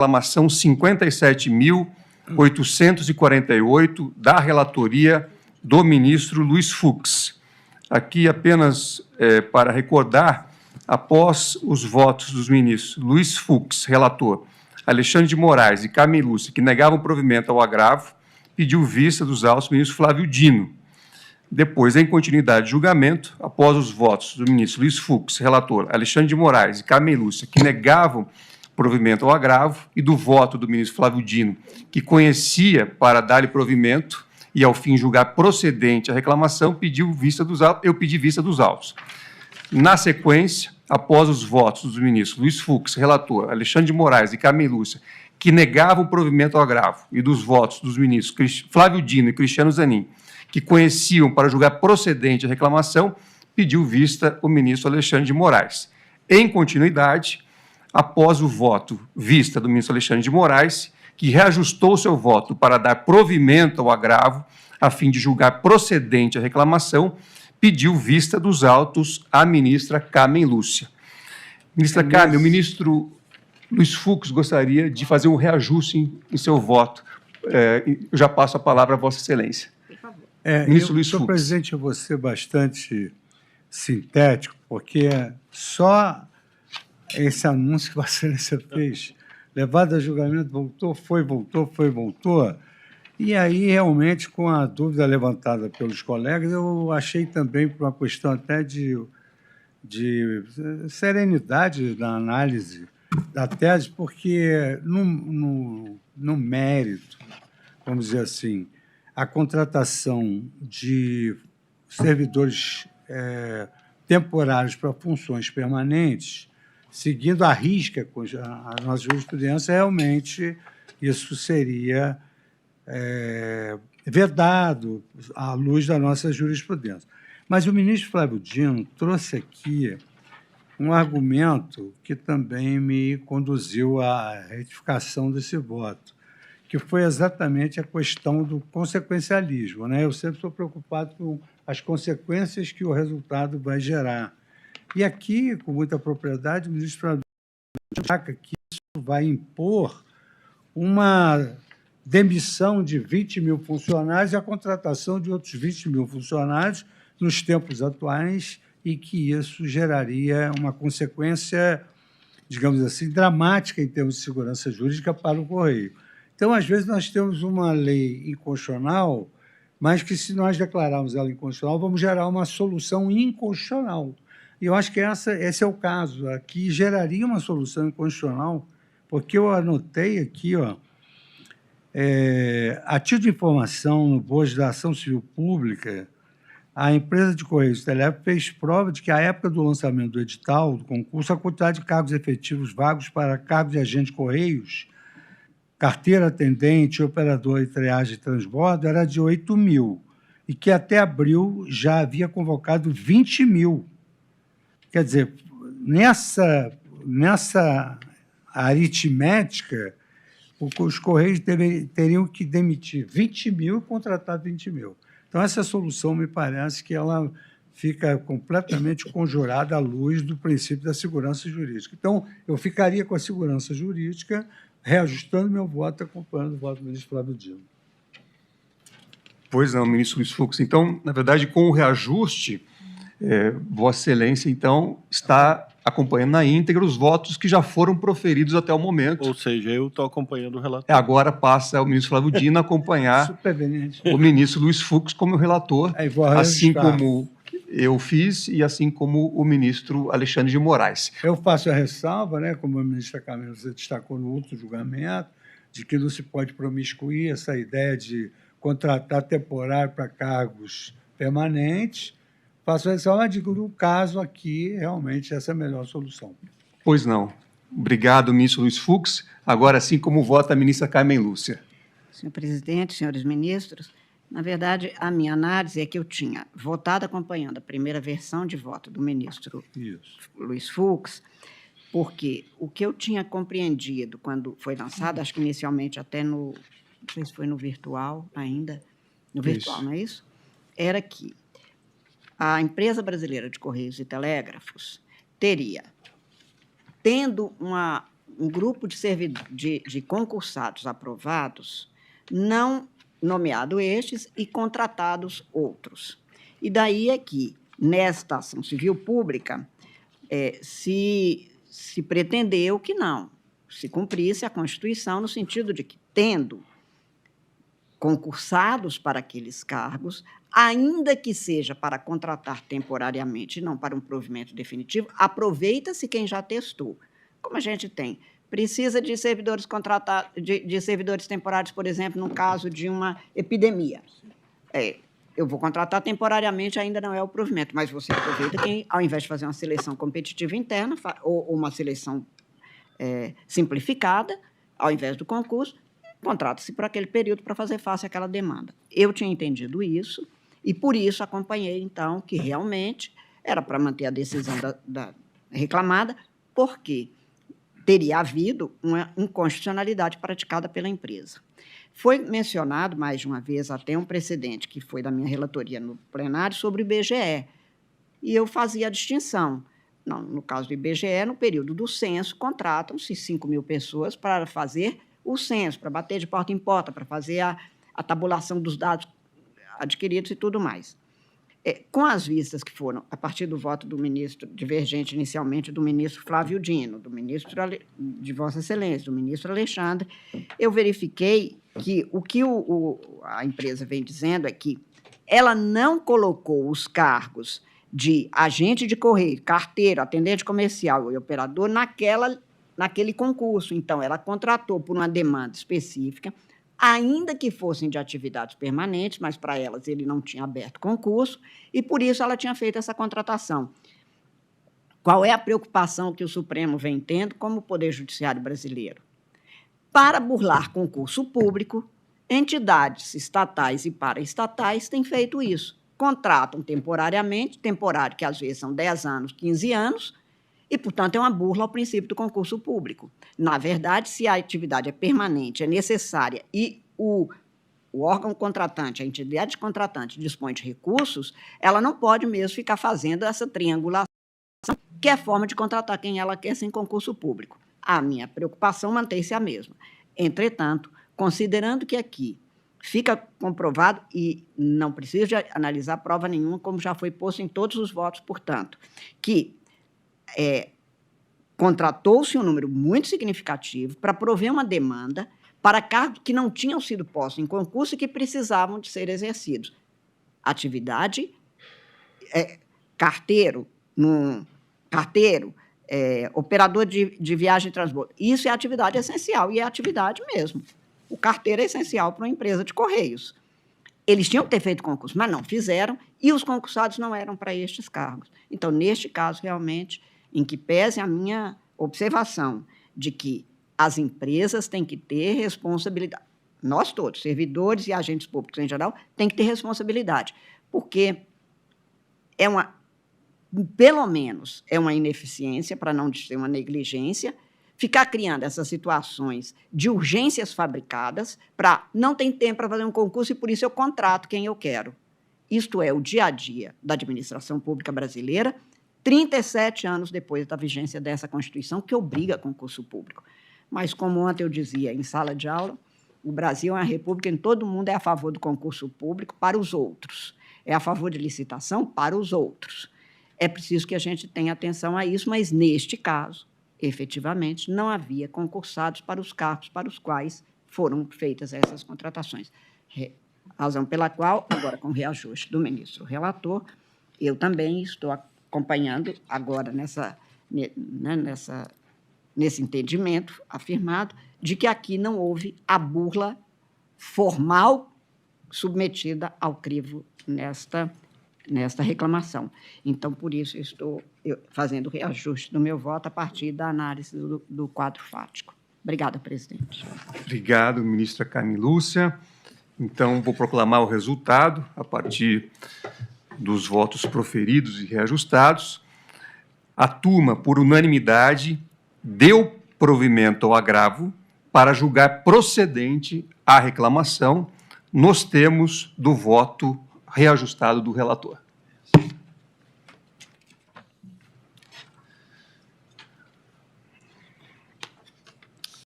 reclamação 57.848 da relatoria do ministro Luiz Fux. Aqui apenas para recordar, após os votos dos ministros Luiz Fux, relator, Alexandre de Moraes e Carmen Lúcia, que negavam provimento ao agravo, pediu vista dos autos do ministro Flávio Dino. Depois, em continuidade de julgamento, após os votos do ministro Luiz Fux, relator, Alexandre de Moraes e Carmen Lúcia, que negavam provimento ao agravo, e do voto do ministro Flávio Dino, que conhecia para dar-lhe provimento e, ao fim, julgar procedente a reclamação, eu pedi vista dos autos. Na sequência, após os votos dos ministros Luiz Fux, relator, Alexandre de Moraes e Carmen Lúcia, que negavam provimento ao agravo, e dos votos dos ministros Flávio Dino e Cristiano Zanin, que conheciam para julgar procedente a reclamação, pediu vista o ministro Alexandre de Moraes. Em continuidade, após o voto vista do ministro Alexandre de Moraes, que reajustou seu voto para dar provimento ao agravo, a fim de julgar procedente a reclamação, pediu vista dos autos à ministra Carmen Lúcia. Ministra Carmen, o ministro Luiz Fux gostaria de fazer um reajuste em seu voto. Eu já passo a palavra a Vossa Excelência. Por favor. Ministro Luiz Senhor Fux. presidente, eu vou ser bastante sintético, porque só esse anúncio que Vossa Excelência fez, levado a julgamento, voltou, e aí, realmente, com a dúvida levantada pelos colegas, eu achei também, por uma questão até de serenidade na análise da tese, porque, no mérito, vamos dizer assim, a contratação de servidores temporários para funções permanentes, seguindo à risca a nossa jurisprudência, realmente isso seria vedado à luz da nossa jurisprudência. Mas o ministro Flávio Dino trouxe aqui um argumento que também me conduziu à retificação desse voto, que foi exatamente a questão do consequencialismo, né? Eu sempre estou preocupado com as consequências que o resultado vai gerar. E aqui, com muita propriedade, o ministro Flávio destaca que isso vai impor uma demissão de 20 mil funcionários e a contratação de outros 20 mil funcionários nos tempos atuais, e que isso geraria uma consequência, digamos assim, dramática em termos de segurança jurídica para o Correio. Então, às vezes, nós temos uma lei inconstitucional, mas que, se nós declararmos ela inconstitucional, vamos gerar uma solução inconstitucional. E eu acho que esse é o caso. Aqui geraria uma solução inconstitucional, porque eu anotei aqui, a título de informação, no bojo da ação civil pública, a empresa de Correios e Telégrafo fez prova de que, à época do lançamento do edital do concurso, a quantidade de cargos efetivos vagos para cargos de agente de Correios, carteira atendente, operador e triagem de transbordo era de 8 mil, e que até abril já havia convocado 20 mil. Quer dizer, nessa aritmética, os Correios teriam que demitir 20 mil e contratar 20 mil. Então, essa solução, me parece que ela fica completamente conjurada à luz do princípio da segurança jurídica. Então, eu ficaria com a segurança jurídica, reajustando meu voto, acompanhando o voto do ministro Flávio Dino. Pois não, ministro Luiz Fux. Então, na verdade, com o reajuste, Vossa Excelência, então, está acompanhando na íntegra os votos que já foram proferidos até o momento. Ou seja, eu estou acompanhando o relator. Agora passa o ministro Flávio Dino a acompanhar o ministro Luiz Fux como relator, assim como eu fiz e assim como o ministro Alexandre de Moraes. Eu faço a ressalva, né, como a ministra Carmen você destacou no outro julgamento, de que não se pode promiscuir essa ideia de contratar temporário para cargos permanentes. Faço a ressalva de que, no caso aqui, realmente, essa é a melhor solução. Pois não. Obrigado, ministro Luiz Fux. Agora, assim como vota a ministra Carmen Lúcia. Senhor presidente, senhores ministros, na verdade, a minha análise é que eu tinha votado acompanhando a primeira versão de voto do ministro Luiz Fux, porque o que eu tinha compreendido quando foi lançado, acho que inicialmente até no, não sei se foi no virtual ainda, no virtual, não é isso? Era que a empresa brasileira de Correios e Telégrafos teria, tendo um grupo de concursados aprovados, não nomeado estes e contratados outros. E daí é que, nesta ação civil pública, se pretendeu que não se cumprisse a Constituição, no sentido de que, tendo concursados para aqueles cargos, ainda que seja para contratar temporariamente e não para um provimento definitivo, aproveita-se quem já testou. Como a gente tem, precisa de servidores contratados, de servidores temporários, por exemplo, no caso de uma epidemia. Eu vou contratar temporariamente, ainda não é o provimento, mas você aproveita quem, ao invés de fazer uma seleção competitiva interna, ou uma seleção simplificada, ao invés do concurso, contrata-se por aquele período para fazer face àquela demanda. Eu tinha entendido isso, e por isso acompanhei, então, que realmente era para manter a decisão da reclamada, porque teria havido uma inconstitucionalidade praticada pela empresa. Foi mencionado, mais de uma vez, até um precedente, que foi da minha relatoria no plenário, sobre o IBGE, e eu fazia a distinção. Não, no caso do IBGE, no período do censo, contratam-se 5.000 pessoas para fazer o censo, para bater de porta em porta, para fazer a tabulação dos dados adquiridos e tudo mais. Com as vistas que foram, a partir do voto do ministro, divergente inicialmente do ministro Flávio Dino, do ministro de Vossa Excelência, do ministro Alexandre, eu verifiquei que o que a empresa vem dizendo é que ela não colocou os cargos de agente de correio, carteiro, atendente comercial e operador naquele concurso. Então, ela contratou por uma demanda específica, ainda que fossem de atividades permanentes, mas para elas ele não tinha aberto concurso, e por isso ela tinha feito essa contratação. Qual é a preocupação que o Supremo vem tendo como o Poder Judiciário brasileiro? Para burlar concurso público, entidades estatais e paraestatais têm feito isso. Contratam temporariamente, temporário que às vezes são 10 anos, 15 anos, e, portanto, é uma burla ao princípio do concurso público. Na verdade, se a atividade é permanente, é necessária e o órgão contratante, a entidade contratante dispõe de recursos, ela não pode mesmo ficar fazendo essa triangulação, que é forma de contratar quem ela quer sem concurso público. A minha preocupação mantém-se a mesma. Entretanto, considerando que aqui fica comprovado, e não precisa de analisar prova nenhuma, como já foi posto em todos os votos, portanto, que contratou-se um número muito significativo para prover uma demanda para cargos que não tinham sido postos em concurso e que precisavam de ser exercidos. Atividade, carteiro, operador de viagem e transbordo. Isso é atividade essencial, e é atividade mesmo. O carteiro é essencial para uma empresa de correios. Eles tinham que ter feito concurso, mas não fizeram, e os concursados não eram para estes cargos. Então, neste caso, realmente, em que pese a minha observação de que as empresas têm que ter responsabilidade, nós todos, servidores e agentes públicos em geral, têm que ter responsabilidade, porque pelo menos é uma ineficiência, para não dizer uma negligência, ficar criando essas situações de urgências fabricadas para não ter tempo para fazer um concurso e, por isso, eu contrato quem eu quero. Isto é o dia a dia da administração pública brasileira, 37 anos depois da vigência dessa Constituição, que obriga concurso público. Mas, como ontem eu dizia em sala de aula, o Brasil é uma república em que todo mundo é a favor do concurso público para os outros, é a favor de licitação para os outros. É preciso que a gente tenha atenção a isso, mas, neste caso, efetivamente, não havia concursados para os cargos para os quais foram feitas essas contratações. Razão pela qual, agora com o reajuste do ministro relator, eu também estou acompanhando agora nesse entendimento afirmado de que aqui não houve a burla formal submetida ao crivo nesta reclamação. Então, por isso, estou fazendo o reajuste do meu voto a partir da análise do quadro fático. Obrigada, presidente. Obrigado, ministra Carmen Lúcia. Então, vou proclamar o resultado a partir dos votos proferidos e reajustados. A turma, por unanimidade, deu provimento ao agravo para julgar procedente a reclamação nos termos do voto reajustado do relator.